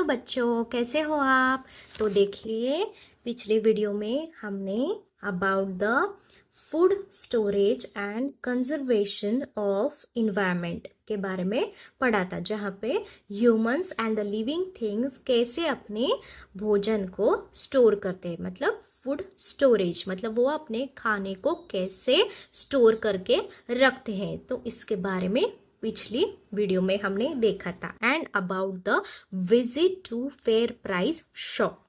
बच्चों, कैसे हो आप। तो देखिए, पिछले वीडियो में हमने about the food storage and conservation of environment के बारे में पढ़ा था, जहाँ पे humans and the living things कैसे अपने भोजन को स्टोर करते हैं। मतलब फूड स्टोरेज मतलब वो अपने खाने को कैसे स्टोर करके रखते हैं। तो इसके बारे में पिछली वीडियो में हमने देखा था। And about the visit to fair price shop,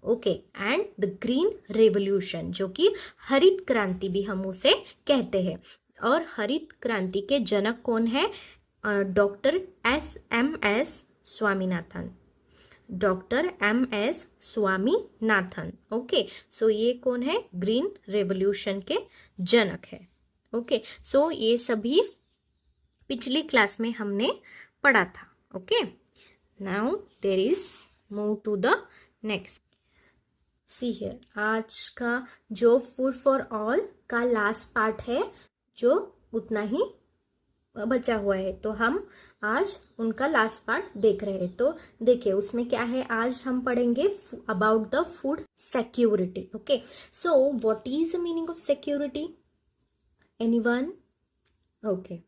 okay, and the green revolution, जो कि हरित क्रांति भी हम उसे कहते हैं। और हरित क्रांति के जनक कौन है? Doctor M S Swaminathan. Doctor M S. Swaminathan. Okay, so ये कौन है? ग्रीन रेवोल्यूशन के जनक है। ओके, सो ये सभी पिछली क्लास में हमने पढ़ा था। Okay, now there is move to the next. See here, आज का जो फूड फॉर ऑल का लास्ट पार्ट है, जो उतना ही बचा हुआ है, तो हम आज उनका लास्ट पार्ट देख रहे हैं। तो देखिए उसमें क्या है, आज हम पढ़ेंगे about the food security. Okay, so what is the meaning of security? Anyone? Okay,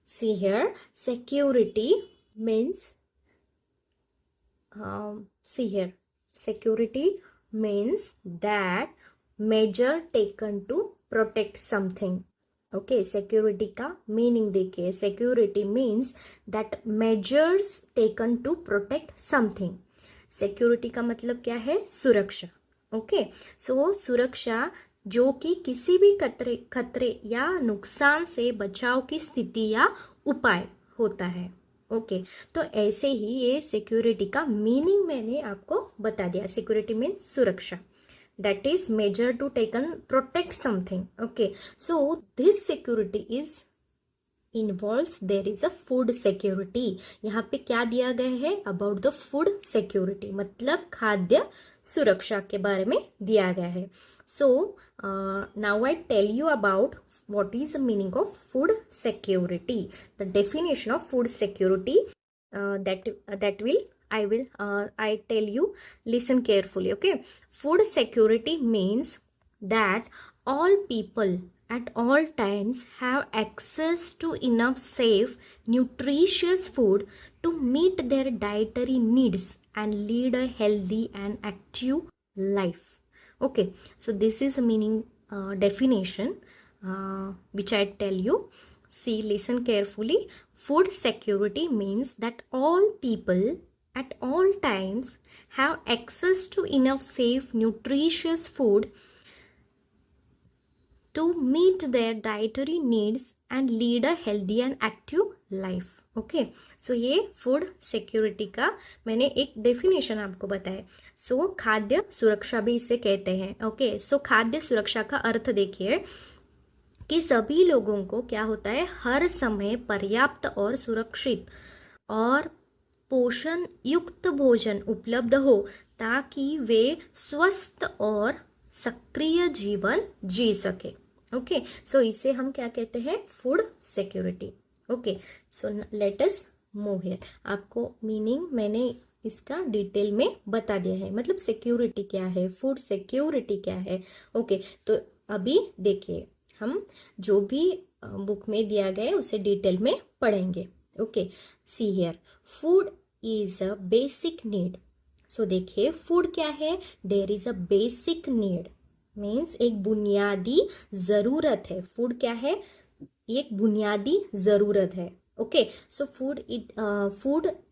see here, security means see here, security means that measure taken to protect something. Okay, security का meaning देखिए, security means that measures taken to protect something. security का मतलब क्या है? सुरक्षा। Okay, सो सुरक्षा जो कि किसी भी खतरे या नुकसान से बचाव की स्थिति या उपाय होता है। ओके, तो ऐसे ही ये सिक्योरिटी का मीनिंग मैंने आपको बता दिया। सिक्योरिटी मीन्स सुरक्षा, that is major to taken protect something. Okay, so this security is involves there is a food security. यहाँ पे क्या दिया गया है? अबाउट द फूड सिक्योरिटी मतलब खाद्य सुरक्षा के बारे में दिया गया है। So now I tell you about what is the meaning of food security. The definition of food security that will I tell you. Listen carefully. Okay, food security means that all people at all times have access to enough safe, nutritious food to meet their dietary needs and lead a healthy and active life. Okay, so this is a meaning definition which I tell you. See, listen carefully. Food security means that all people at all times have access to enough safe, nutritious food to meet their dietary needs and lead a healthy and active life. Okay, so ये food security का मैंने एक definition आपको बताया। सो खाद्य सुरक्षा भी इसे कहते हैं। ओके, सो खाद्य सुरक्षा का अर्थ देखिए कि सभी लोगों को क्या होता है, हर समय पर्याप्त और सुरक्षित और पोषण युक्त भोजन उपलब्ध हो ताकि वे स्वस्थ और सक्रिय जीवन जी सके। ओके, सो इसे हम क्या कहते हैं? Food security. Okay, so let us move here. आपको मीनिंग मैंने इसका डिटेल में बता दिया है, मतलब सिक्योरिटी क्या है, फूड सिक्योरिटी क्या है। ओके, तो अभी देखिए हम जो भी बुक में दिया गया है उसे डिटेल में पढ़ेंगे। Okay, see here, food is a basic need. So देखिए फूड क्या है? There is a basic need means एक बुनियादी जरूरत है। फूड क्या है? एक बुनियादी जरूरत है। Okay, so food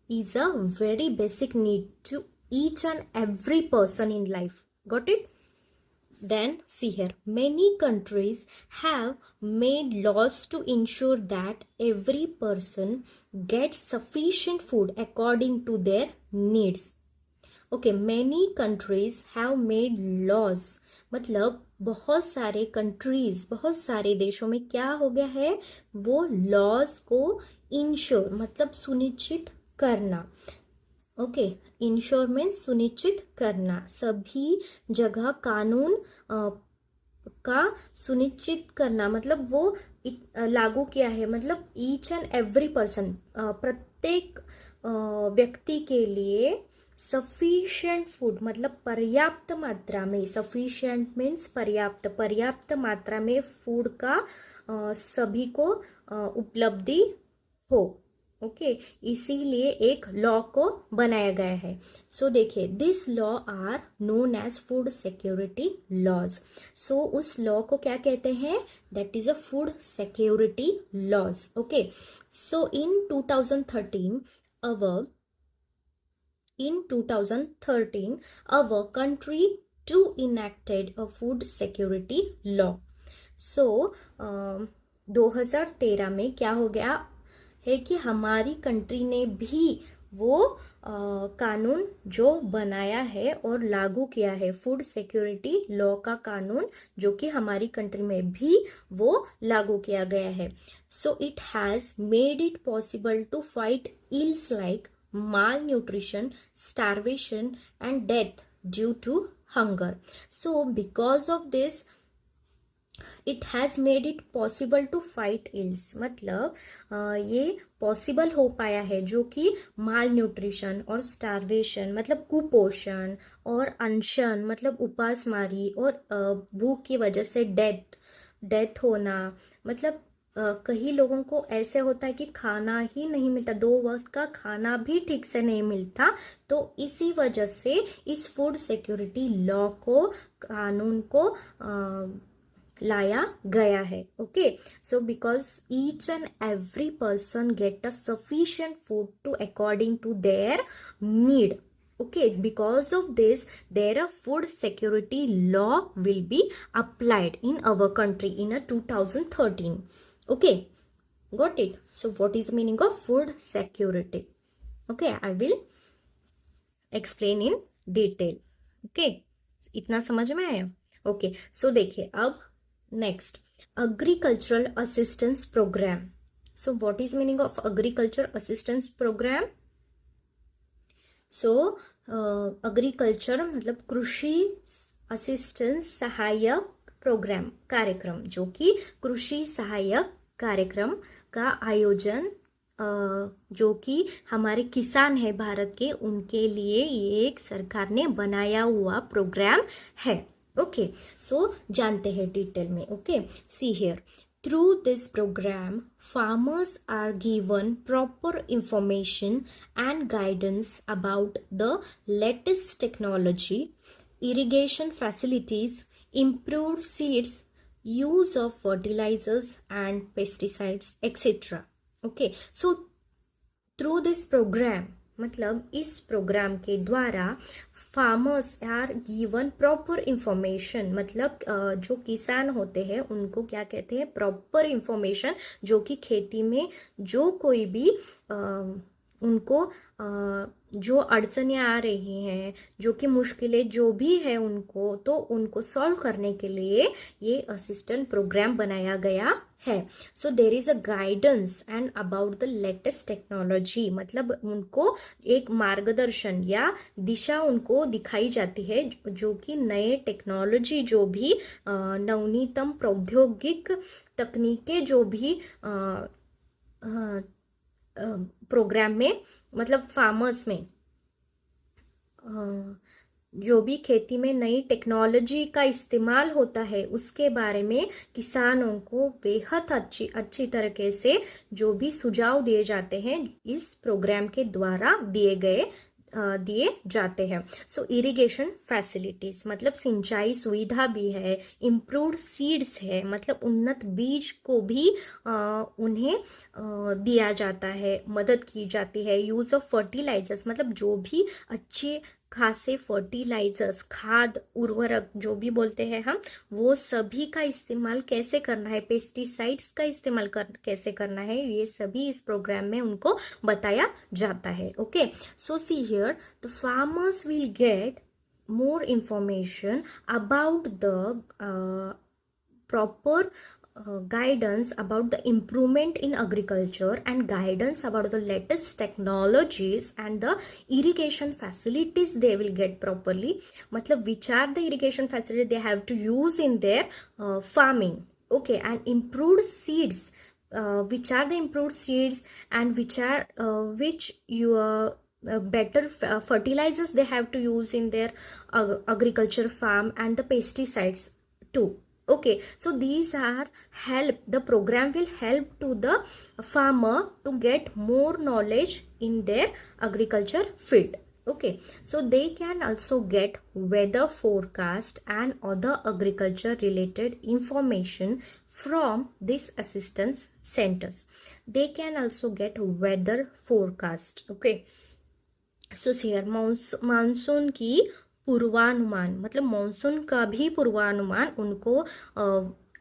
is a very basic need to each and every person in life. Got it? Then see here, many countries have made laws to ensure that every person gets sufficient food according to their needs. Okay, many countries have made laws मतलब बहुत सारे countries, बहुत सारे देशों में क्या हो गया है, वो लॉज को इंश्योर मतलब सुनिश्चित करना। ओके, इंश्योर मीन्स सुनिश्चित करना। सभी जगह कानून का सुनिश्चित करना मतलब वो लागू किया है, मतलब ईच एंड एवरी पर्सन प्रत्येक व्यक्ति के लिए सफिशिएंट फूड मतलब पर्याप्त मात्रा में, सफिशिएंट मीन्स पर्याप्त, पर्याप्त मात्रा में फूड का सभी को उपलब्धि हो। ओके, इसीलिए एक लॉ को बनाया गया है। सो देखिए, this law are known as food security laws. So उस लॉ को क्या कहते हैं? That is a food security laws. Okay, so in 2013 our in 2013 our country too enacted a food security law. So 2013 में क्या हो गया है कि हमारी कंट्री ने भी वो कानून जो बनाया है और लागू किया है, फूड सिक्योरिटी लॉ का कानून जो कि हमारी कंट्री में भी वो लागू किया गया है। So it has made it possible to fight ills like malnutrition, starvation and death due to hunger. So because of this it has made it possible to fight ills. मतलब ये पॉसिबल हो पाया है जो कि माल न्यूट्रिशन और starvation मतलब कुपोषण और अनशन मतलब उपासमारी और भूख की वजह से डेथ होना, मतलब कई लोगों को ऐसे होता है कि खाना ही नहीं मिलता, 2 वक्त का खाना भी ठीक से नहीं मिलता। तो इसी वजह से इस फूड सिक्योरिटी लॉ को, कानून को लाया गया है। Okay, so because each and every person get a sufficient food to according to their need. Okay, because of this their food security law will be applied in our country in a 2013. Okay, got it? So what is the meaning of food security? Okay, I will explain in detail. Okay, इतना समझ में आया? Okay, so देखिए अब next, agricultural assistance program. So what is meaning of agriculture assistance program? So agriculture मतलब कृषि assistance सहायक programme कार्यक्रम, जो कि कृषि सहायक कार्यक्रम का आयोजन जो कि हमारे किसान है भारत के, उनके लिए ये एक सरकार ने बनाया हुआ प्रोग्राम है। ओके, सो जानते हैं डिटेल में। Okay, see here, through this program, farmers are given proper information and guidance about the latest technology, irrigation facilities, improved seeds, use of fertilizers and pesticides, etc. Okay, so through this program मतलब इस programme के द्वारा farmers are given proper information, मतलब जो किसान होते हैं उनको क्या कहते हैं? प्रॉपर इंफॉर्मेशन, जो कि खेती में जो कोई भी उनको जो अड़चनें आ रही हैं, जो कि मुश्किलें जो भी है उनको, तो उनको सॉल्व करने के लिए ये असिस्टेंट प्रोग्राम बनाया गया है। So there is a guidance and about the latest technology, मतलब उनको एक मार्गदर्शन या दिशा उनको दिखाई जाती है, जो कि नए टेक्नोलॉजी जो भी नवीनतम प्रौद्योगिक तकनीकें जो भी प्रोग्राम में मतलब फार्मर्स में जो भी खेती में नई टेक्नोलॉजी का इस्तेमाल होता है उसके बारे में किसानों को बेहद अच्छी तरीके से जो भी सुझाव दिए जाते हैं इस प्रोग्राम के द्वारा दिए जाते हैं। सो इरिगेशन फैसिलिटीज मतलब सिंचाई सुविधा भी है, इम्प्रूव्ड सीड्स है मतलब उन्नत बीज को भी उन्हें दिया जाता है, मदद की जाती है। यूज ऑफ फर्टिलाइजर्स मतलब जो भी अच्छे खासे फर्टिलाइजर्स, खाद, उर्वरक जो भी बोलते हैं हम, वो सभी का इस्तेमाल कैसे करना है, पेस्टिसाइड्स का इस्तेमाल कैसे करना है, ये सभी इस प्रोग्राम में उनको बताया जाता है। Okay, so see here the farmers will get more information about the proper guidance about the improvement in agriculture and guidance about the latest technologies and the irrigation facilities they will get properly, matlab which are the irrigation facilities they have to use in their farming. Okay, and improved seeds, which are the improved seeds and which better fertilizers they have to use in their agriculture farm, and the pesticides too. Okay, so these are help, the program will help to the farmer to get more knowledge in their agriculture field. Okay, so they can also get weather forecast and other agriculture related information from these assistance centers. They can also get weather forecast. Okay, so here monsoon की पूर्वानुमान, मतलब monsoon का भी पूर्वानुमान उनको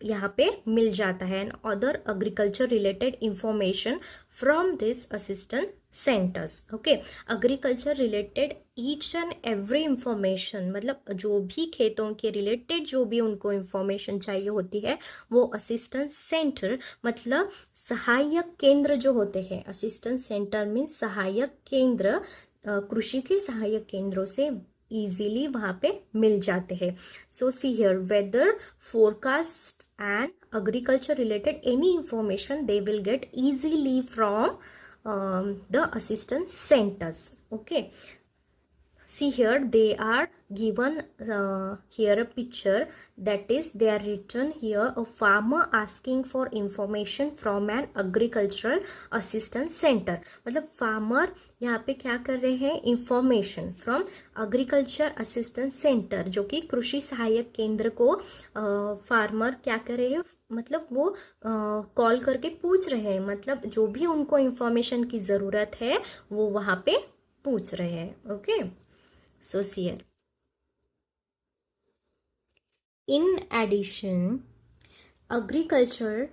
यहाँ पे मिल जाता है, and other agriculture related information from this assistant centres. Okay, agriculture related each and every information, मतलब जो भी खेतों के रिलेटेड जो भी उनको इंफॉर्मेशन चाहिए होती है वो असिस्टेंट सेंटर, मतलब सहायक केंद्र जो होते हैं. असिस्टेंट सेंटर मीन्स सहायक केंद्र, कृषि के सहायक केंद्रों से इजीली वहाँ पे मिल जाते हैं. So see here, weather forecast and agriculture related any information they will get easily from the assistant centres. Okay, see here they are given here a picture, that is they are written here, a farmer asking for information from an agricultural assistance center. मतलब farmer यहाँ पे क्या कर रहे हैं, information from agriculture assistance center, जो कि कृषि सहायक केंद्र को farmer क्या कर रहे हैं, मतलब वो कॉल करके पूछ रहे हैं, मतलब जो भी उनको information की ज़रूरत है वो वहाँ पे पूछ रहे हैं. Okay, so here, in addition, agricultural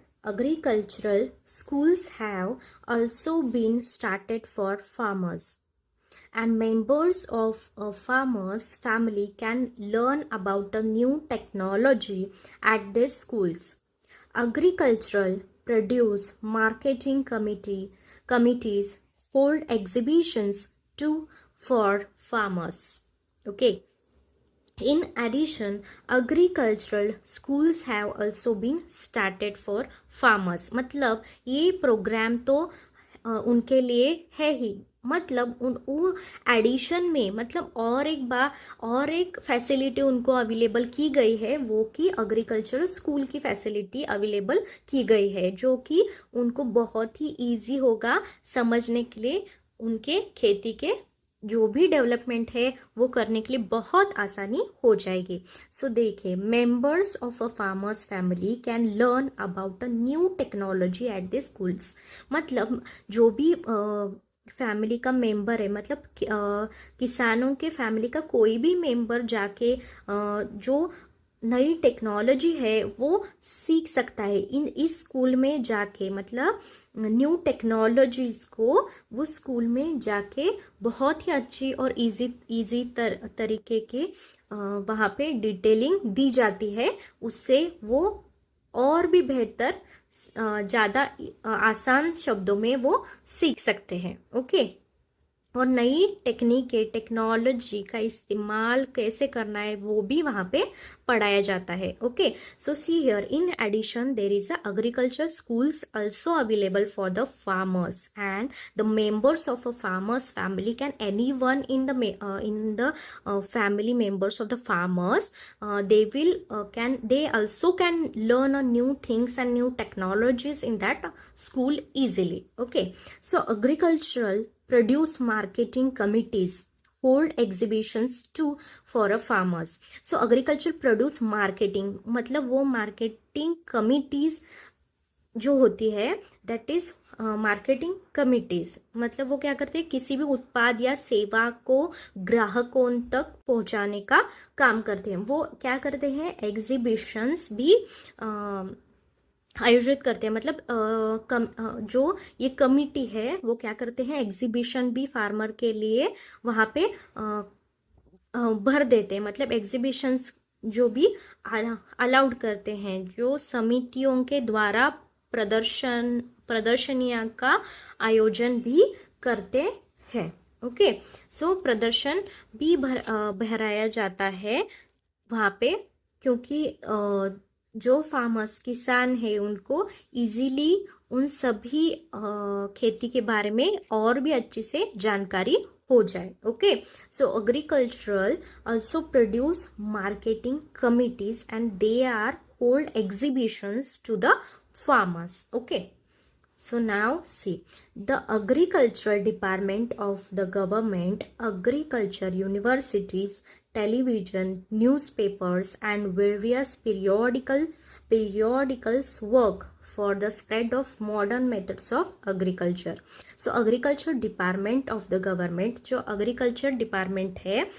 schools have also been started for farmers, and members of a farmer's family can learn about a new technology at these schools. Agricultural produce marketing committees hold exhibitions too for farmers. Okay, in addition, agricultural schools have also been started for farmers. मतलब ये programme तो उनके लिए है ही, मतलब वो addition में, मतलब और एक फैसिलिटी उनको अवेलेबल की गई है, वो कि एग्रीकल्चरल स्कूल की फैसिलिटी अवेलेबल की गई है, जो कि उनको बहुत ही इजी होगा समझने के लिए, उनके खेती के जो भी डेवलपमेंट है वो करने के लिए बहुत आसानी हो जाएगी. सो देखिए, members of a farmers family can learn about a new technology at the schools. मतलब जो भी फैमिली का मेंबर है, मतलब किसानों के फैमिली का कोई भी मेंबर जाके जो नई टेक्नोलॉजी है वो सीख सकता है इस स्कूल में जाके, मतलब न्यू टेक्नोलॉजीज को वो स्कूल में जाके बहुत ही अच्छी और इजी तरीके के वहाँ पे डिटेलिंग दी जाती है, उससे वो और भी बेहतर ज़्यादा आसान शब्दों में वो सीख सकते हैं. ओके, और नई टेक्नोलॉजी का इस्तेमाल कैसे करना है वो भी वहाँ पे पढ़ाया जाता है. Okay, so see here, in addition there is a agriculture schools also available for the farmers, and the members of a farmers family can any one in the family members of the farmers, they also can learn a new things and new technologies in that school easily. Okay, so agricultural produce marketing committees hold exhibitions too for a farmers. So agricultural produce marketing, मतलब वो marketing committees जो होती है, that is marketing committees, मतलब वो क्या करते हैं, किसी भी उत्पाद या सेवा को ग्राहकों तक पहुंचाने का काम करते हैं. वो क्या करते हैं, एग्जीबिशंस भी आयोजित करते हैं. मतलब जो ये कमिटी है वो क्या करते हैं, एग्जीबिशन भी फार्मर के लिए वहाँ पे भर देते हैं. मतलब एग्जीबिशंस जो भी अलाउड करते हैं, जो समितियों के द्वारा प्रदर्शनियां का आयोजन भी करते हैं. ओके, सो प्रदर्शन भी भराया जाता है वहाँ पे, क्योंकि जो फार्मर्स किसान है उनको इजीली उन सभी खेती के बारे में और भी अच्छी से जानकारी हो जाए. Okay, so agricultural also produce marketing committees and they are hold exhibitions to the farmers. Okay, so now see, the agricultural department of the government, agriculture universities, television, newspapers and various periodicals work for the spread of modern methods of agriculture. So agriculture department of the government, जो agriculture department है,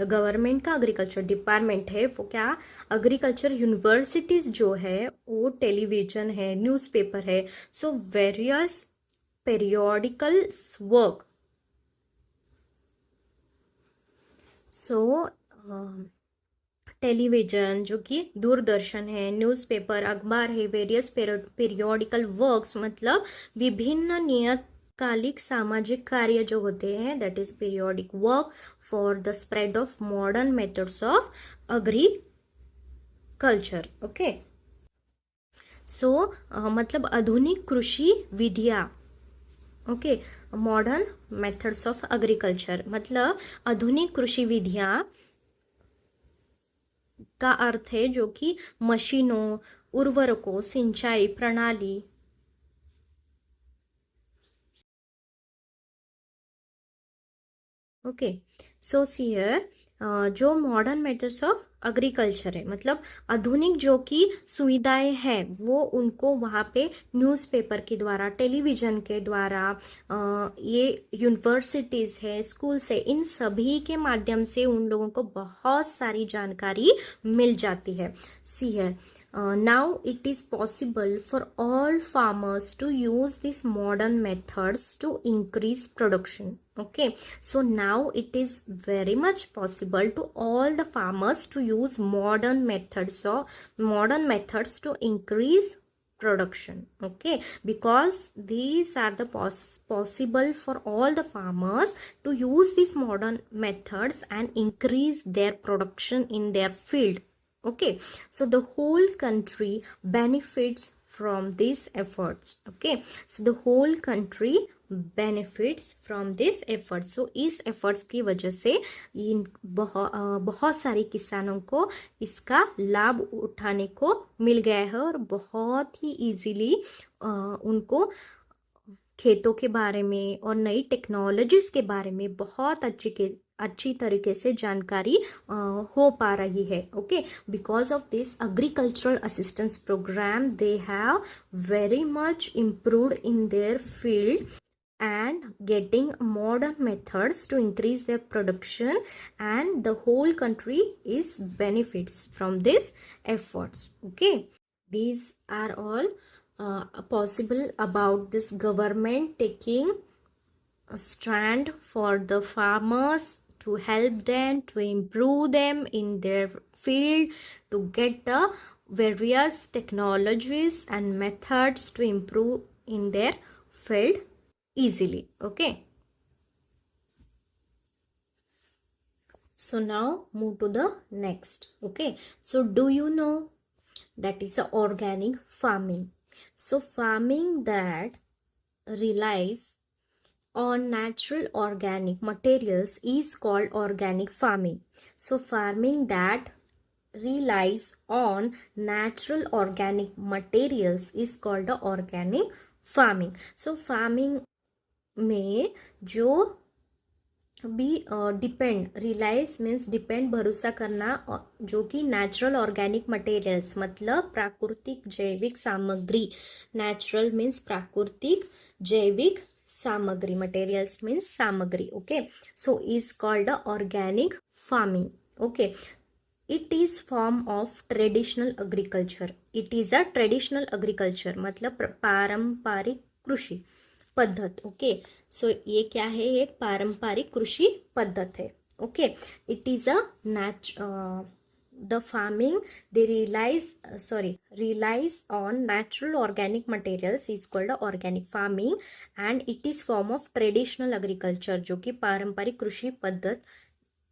government का agriculture department है, वो क्या, agriculture universities जो है, वो television है, न्यूज़पेपर है, सो वेरियस पेरियोडिकल्स वर्क. सो टेलीविजन जो कि दूरदर्शन है, न्यूज़पेपर अखबार है, वेरियस पेरियोडिकल वर्क्स मतलब विभिन्न नियतकालिक सामाजिक कार्य जो होते हैं, that is periodic work for the spread of modern methods of agriculture. Okay, so मतलब आधुनिक कृषि विधियाँ. Okay, modern methods of agriculture मतलब आधुनिक कृषि विधियाँ का अर्थ है जो कि मशीनों, उर्वरकों, सिंचाई प्रणाली. ओके, सो हियर जो मॉडर्न मेथड्स ऑफ एग्रीकल्चर है मतलब आधुनिक जो कि सुविधाएं हैं वो उनको वहाँ पे न्यूज़पेपर के द्वारा, टेलीविज़न के द्वारा, ये यूनिवर्सिटीज़ है, स्कूल्स है, इन सभी के माध्यम से उन लोगों को बहुत सारी जानकारी मिल जाती है. See here, now it is possible for all farmers to use these modern methods to increase production. Okay, so now it is very much possible to all the farmers to use modern methods to increase production. Okay, because these are the possible for all the farmers to use these modern methods and increase their production in their field. Okay, so the whole country benefits from these efforts. Okay, so the whole country benefits from this effort. So इस efforts की वजह से इन बहुत सारे किसानों को इसका लाभ उठाने को मिल गया है और बहुत ही इजीली उनको खेतों के बारे में और नई टेक्नोलॉजीज के बारे में बहुत अच्छी तरीके से जानकारी हो पा रही है. Okay, because of this agricultural assistance programme they have very much improved in their field and getting modern methods to increase their production, and the whole country is benefits from these efforts. Okay, these are all possible about this government taking a stand for the farmers to help them, to improve them in their field, to get the various technologies and methods to improve in their field easily. Okay, so now move to the next. Okay, so do you know that is a organic farming? So farming that relies on natural organic materials is called organic farming. So farming that relies on natural organic materials is called the organic farming. So farming में जो भी depend, Reliance means depend, भरोसा करना, जो कि natural organic materials मतलब प्राकृतिक जैविक सामग्री. नेचुरल मीन्स प्राकृतिक, जैविक सामग्री, मटेरियल्स मीन्स सामग्री. Okay, so is called organic farming. Okay, it is form of traditional agriculture. It is a traditional agriculture मतलब पारंपरिक कृषि पद्धत. ओके, सो ये क्या है, एक पारंपरिक कृषि पद्धत है. Okay, it is a the farming they relies on natural organic materials is called organic farming, and it is form of traditional agriculture जो कि पारंपरिक कृषि पद्धत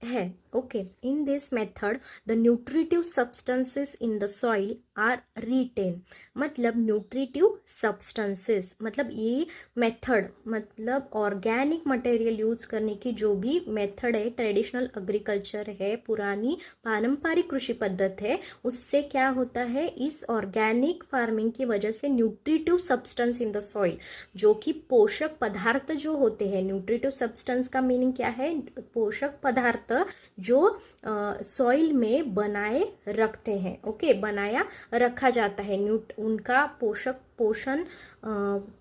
है. Okay, in this method the nutritive substances in the soil are retain, मतलब nutritive substances, मतलब ये method, मतलब ऑर्गेनिक मटेरियल यूज करने की जो भी मेथड है, ट्रेडिशनल एग्रीकल्चर है, पुरानी पारंपरिक कृषि पद्धति है, उससे क्या होता है, इस ऑर्गेनिक फार्मिंग की वजह से nutritive substance in the soil, जो कि पोषक पदार्थ जो होते हैं, न्यूट्रिटिव सब्सटेंस का मीनिंग क्या है, पोषक पदार्थ जो सॉइल में बनाए रखते हैं, ओके, बनाया रखा जाता है, उनका पोषण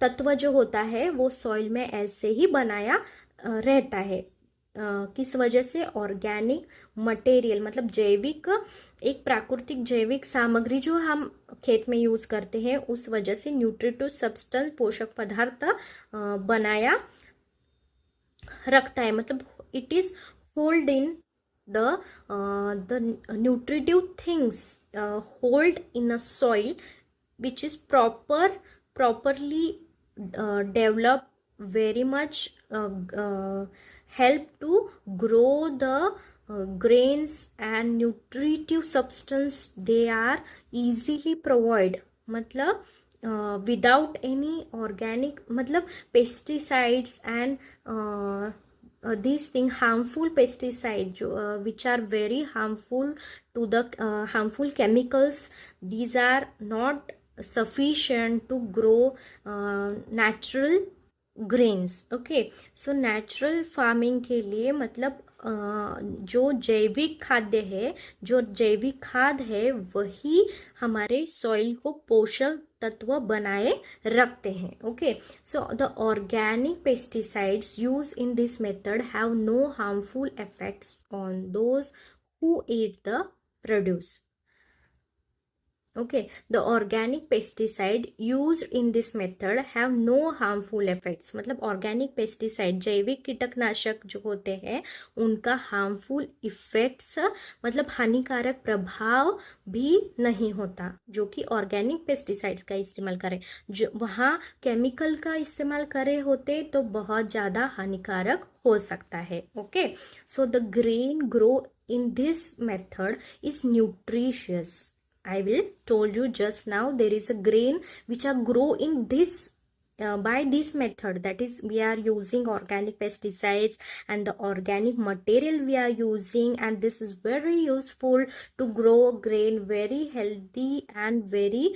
तत्व जो होता है वो सॉइल में ऐसे ही बनाया रहता है। किस वजह से, ऑर्गेनिक मटेरियल, मतलब जैविक, एक प्राकृतिक जैविक सामग्री जो हम खेत में यूज करते हैं, उस वजह से न्यूट्रिटिव सब्सटेंस, पोषक पदार्थ बनाया रखता है, मतलब it is hold in the nutritive things hold in a soil which is properly developed, very much help to grow the grains and nutritive substance they are easily provide, मतलब without any organic, मतलब pesticides and these things, harmful pesticides which are very harmful to the harmful chemicals, these are not sufficient to grow natural grains, okay। so natural farming के लिए, मतलब जो जैविक खाद्य है, जो जैविक खाद है, वही हमारे सॉइल को पोषक तत्व बनाए रखते हैं, okay. So the organic pesticides use in this method have no harmful effects on those who eat the produce, okay, the organic pesticide used in this method have no harmful effects, मतलब organic pesticide, जैविक कीटनाशक जो होते हैं, उनका harmful effects, मतलब हानिकारक प्रभाव भी नहीं होता, जो कि organic pesticides का इस्तेमाल करें, जो वहाँ केमिकल का इस्तेमाल करे होते तो बहुत ज़्यादा हानिकारक हो सकता है, okay. So the grain grow in this method is nutritious, I will told you just now, there is a grain which are grow in this by this method, that is we are using organic pesticides and the organic material we are using, and this is very useful to grow grain very healthy and very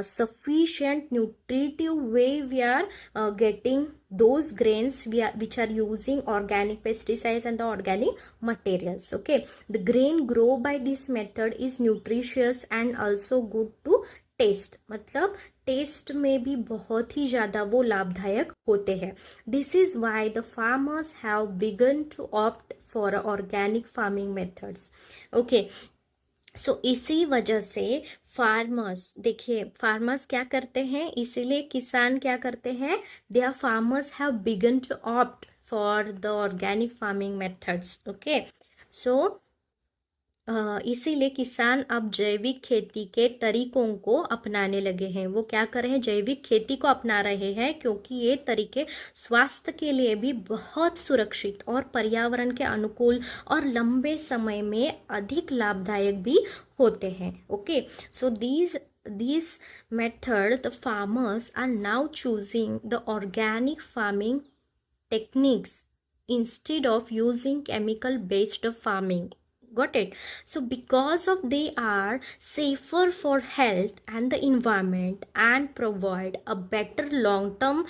sufficient nutritive way. We are getting those grains which are using organic pesticides and the organic materials, okay। the grain grow by this method is nutritious and also good to taste, मतलब taste में भी बहुत ही ज़्यादा वो लाभदायक होते हैं। This is why the farmers have begun to opt for organic farming methods, okay. So इसी वजह से फार्मर्स, देखिए फार्मर्स क्या करते हैं, इसीलिए किसान क्या करते हैं, they are farmers have begun to opt for the organic farming methods, okay. So इसीलिए किसान अब जैविक खेती के तरीकों को अपनाने लगे हैं। वो क्या कर रहे हैं, जैविक खेती को अपना रहे हैं, क्योंकि ये तरीके स्वास्थ्य के लिए भी बहुत सुरक्षित और पर्यावरण के अनुकूल और लंबे समय में अधिक लाभदायक भी होते हैं, okay. So these method the farmers are now choosing the organic farming techniques instead of using chemical based farming, got it। so because of they are safer for health and the environment and provide a better long term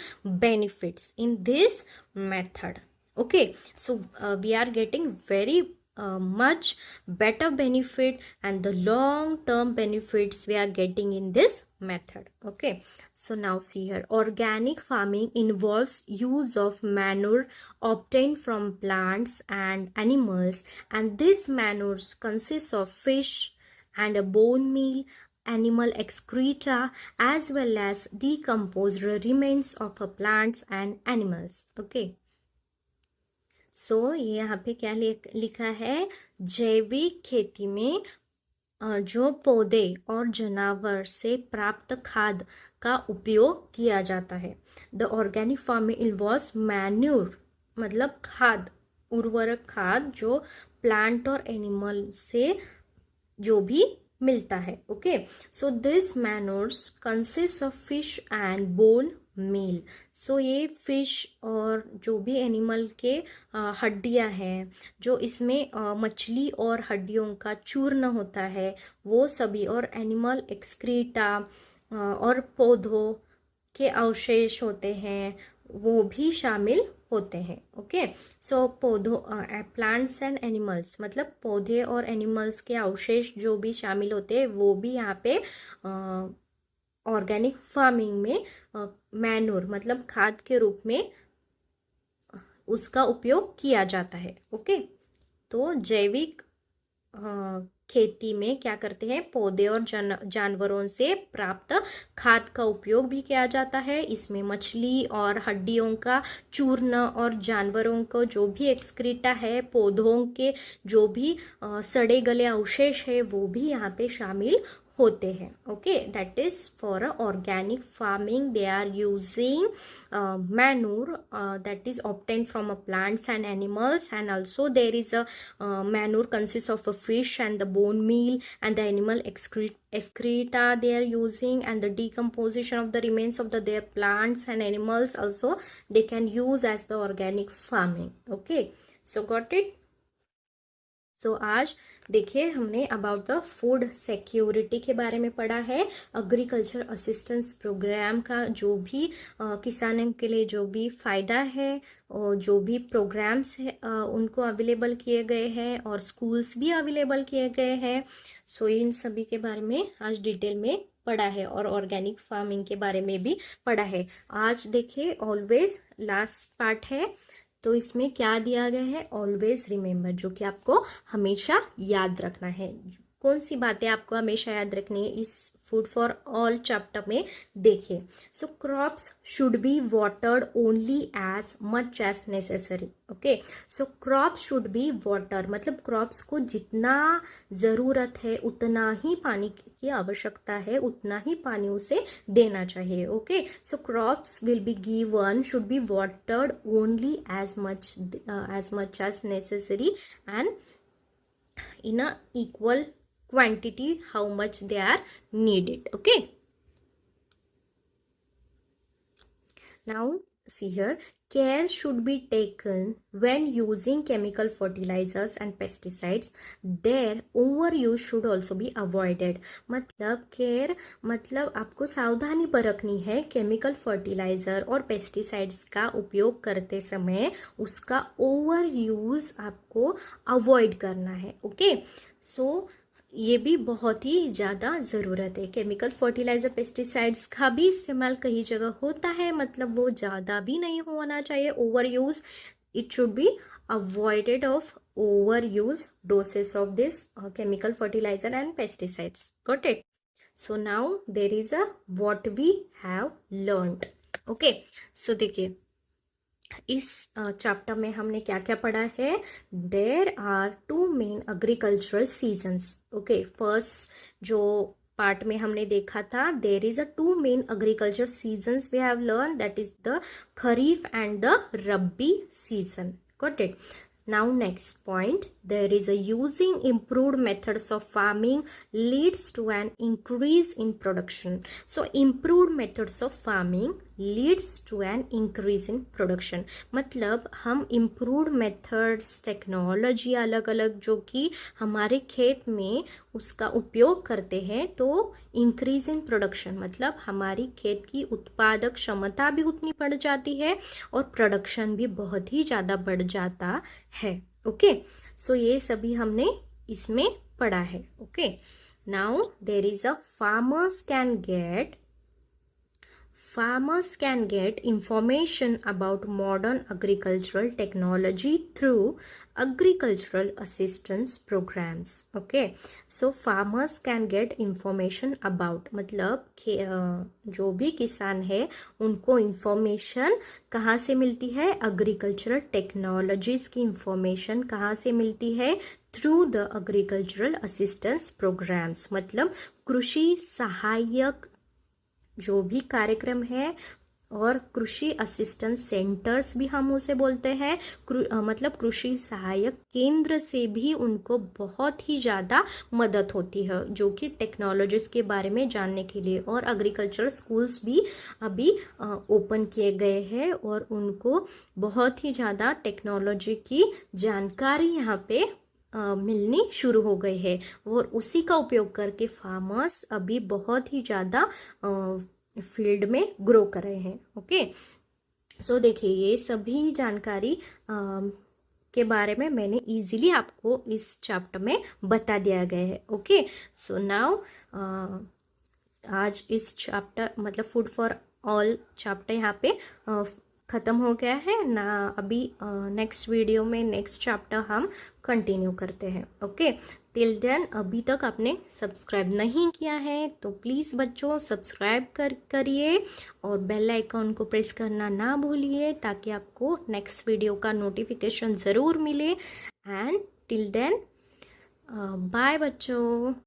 benefits in this method, okay। so we are getting very much better benefit and the long term benefits we are getting in this method, okay। so now see here, organic farming involves use of manure obtained from plants and animals, and this manure consists of fish and a bone meal, animal excreta, as well as decomposed remains of plants and animals, okay। सो ये यहाँ पे क्या लिखा है, जैविक खेती में जो पौधे और जानवर से प्राप्त खाद का उपयोग किया जाता है। The organic farming involves manure, मतलब खाद, उर्वरक खाद, जो प्लांट और एनिमल से जो भी मिलता है। Okay, so this manures consist of fish and bone meal. So ये फिश और जो भी एनिमल के हड्डियां हैं, जो इसमें मछली और हड्डियों का चूर्ण होता है वो सभी, और एनिमल एक्सक्रीटा और पौधों के अवशेष होते हैं वो भी शामिल होते हैं। ओके, सो पौधों प्लांट्स एंड एनिमल्स मतलब पौधे और एनिमल्स के अवशेष जो भी शामिल होते हैं वो भी यहाँ पे ऑर्गेनिक फार्मिंग में मैनूर मतलब खाद के रूप में उसका उपयोग किया जाता है। ओके, तो जैविक खेती में क्या करते हैं, पौधे और जानवरों से प्राप्त खाद का उपयोग भी किया जाता है। इसमें मछली और हड्डियों का चूर्ण और जानवरों को जो भी एक्सक्रीटा है, पौधों के जो भी सड़े गले अवशेष है वो भी यहाँ पे शामिल होते हैं। Okay, that is for organic farming they are using manure that is obtained from plants and animals, and also there is a manure consists of a fish and the bone meal and the animal excreta they are using, and the decomposition of the remains of their plants and animals also they can use as the organic farming. Okay, so got it. सो आज देखिए हमने about the food security के बारे में पढ़ा है। Agriculture assistance programme का जो भी किसानों के लिए जो भी फ़ायदा है और जो भी प्रोग्राम्स है उनको अवेलेबल किए गए हैं और स्कूल्स भी अवेलेबल किए गए हैं। सो इन सभी के बारे में आज डिटेल में पढ़ा है और ऑर्गेनिक फार्मिंग के बारे में भी पढ़ा है। आज देखिए ऑलवेज लास्ट पार्ट है, तो इसमें क्या दिया गया है, ऑलवेज रिमेम्बर, जो कि आपको हमेशा याद रखना है। कौन सी बातें आपको हमेशा याद रखनी है इस फूड फॉर ऑल चैप्टर में देखिए। So crops should be watered only as much as necessary. Okay, so crops should be water मतलब क्रॉप्स को जितना ज़रूरत है उतना ही पानी की आवश्यकता है, उतना ही पानी उसे देना चाहिए। Okay, so crops will be given should be watered only as much as necessary and in a equal quantity how much they are needed. Okay, now see here, care should be taken when using chemical fertilizers and pesticides. Their overuse should also be avoided. मतलब care मतलब आपको सावधानी बरतनी है chemical fertiliser और pesticides का उपयोग करते समय उसका ओवर यूज आपको अवॉइड करना है। ओके, सो ये भी बहुत ही ज़्यादा ज़रूरत है। केमिकल फर्टिलाइज़र पेस्टिसाइड्स का भी इस्तेमाल कई जगह होता है, मतलब वो ज़्यादा भी नहीं होना चाहिए over use. It should be avoided of over use doses of this chemical fertiliser and pesticides. Got it? So now there is a what we have learned. Okay, so देखिए इस चैप्टर में हमने क्या क्या पढ़ा है। There are 2 main agricultural seasons. Okay, first जो part में हमने देखा था, there is a 2 main agriculture seasons we have learn, that is the kharif and the rabi season. Got it? Now next point, there is a using improved methods of farming leads to an increase in production. So improved methods of farming leads to an increase in production. मतलब हम improved methods technology अलग अलग जो कि हमारे खेत में उसका उपयोग करते हैं तो इंक्रीज इन प्रोडक्शन मतलब हमारी खेत की उत्पादक क्षमता भी उतनी बढ़ जाती है और प्रोडक्शन भी बहुत ही ज़्यादा बढ़ जाता है। ओके, सो ये सभी हमने इसमें पढ़ा है। Okay, now there is a farmers can get information about modern agricultural technology through agricultural assistance programs. Okay, so farmers can get information about मतलब जो भी किसान है उनको इंफॉर्मेशन कहाँ से मिलती है, एग्रीकल्चरल टेक्नोलॉजीज की इंफॉर्मेशन कहाँ से मिलती है, through the agricultural assistance programmes मतलब कृषि सहायक जो भी कार्यक्रम है और कृषि असिस्टेंस सेंटर्स भी हम उसे बोलते हैं, मतलब कृषि सहायक केंद्र से भी उनको बहुत ही ज़्यादा मदद होती है, जो कि टेक्नोलॉजीज के बारे में जानने के लिए। और एग्रीकल्चरल स्कूल्स भी अभी ओपन किए गए हैं और उनको बहुत ही ज़्यादा टेक्नोलॉजी की जानकारी यहाँ पे मिलनी शुरू हो गई है और उसी का उपयोग करके फार्मर्स अभी बहुत ही ज़्यादा फील्ड में ग्रो कर रहे हैं। ओके, सो देखिए ये सभी जानकारी के बारे में मैंने इजीली आपको इस चैप्टर में बता दिया गया है। ओके, सो नाउ आज इस चैप्टर मतलब फूड फॉर ऑल चैप्टर यहाँ पे ख़त्म हो गया है ना। अभी नेक्स्ट वीडियो में नेक्स्ट चैप्टर हम कंटिन्यू करते हैं। ओके, टिल देन अभी तक आपने सब्सक्राइब नहीं किया है तो प्लीज़ बच्चों सब्सक्राइब करिए और बेल आइकॉन को प्रेस करना ना भूलिए ताकि आपको नेक्स्ट वीडियो का नोटिफिकेशन ज़रूर मिले। एंड टिल देन बाय बच्चों।